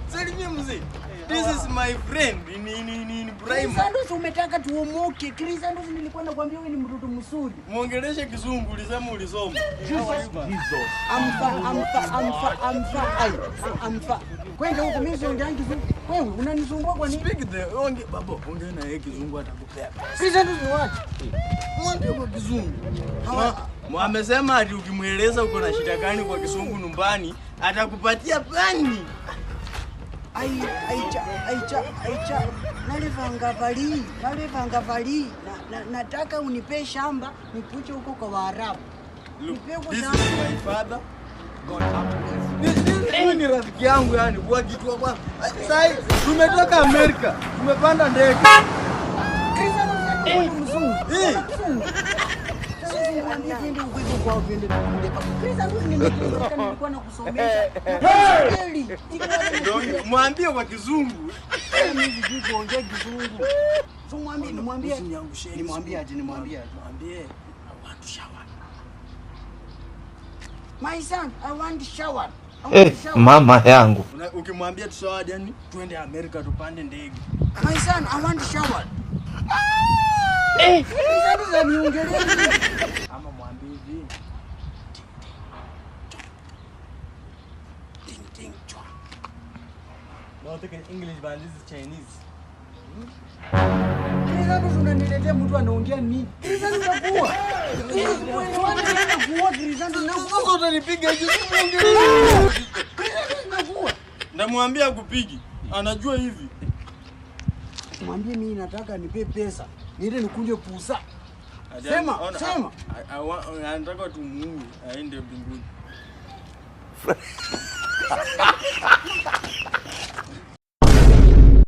Salimia mzee. This is my friend in Ibrahim. Sandos umetaka tuomoke. Crisandos nilikuwa nakwambia wewe ni mtoto mzuri. Muongeleshe kizungu ulisema ulisoma. Amfa. Kwenda huko mimi sio ndio kizungu. Wewe unanisumbua kwa nini? Speak the babo, ongea na yeye kizungu atakupea. Crisandos ni wapi? Mwambie kwa kizungu. Amesema ati ukimueleza uko na shida gani kwa kizungu nyumbani, atakupatia plani. Aicha. Nalevanga vali. Nataka unipe shamba nipuje huko kwa Waarabu. This is my father. God help us. Ni rafiki yangu yani kwa kitu kwa. Sasa tumetoka Amerika. Tumepanda ndege. Mwambie kwa kizungu. Nimwambie aje. Mwambie. I want to shower. My son, I want to shower. Mama yangu. Ukimwambia tushower yani tuende Amerika tupande ndege. My son, I want to shower. Ama mwambie hivi. Ting chwa. No, take English but this is Chinese. Crisandos unaniletea mtu anaongea nini? Crisandos unakuwa. Crisandos Sasa utanipiga hivi unakuwa. Namwambia kupigi. Anajua hivi. Mwambie mimi nataka nipe pesa. Niende nikuje pusa. Sema. Anataka tumuue aende mbinguni.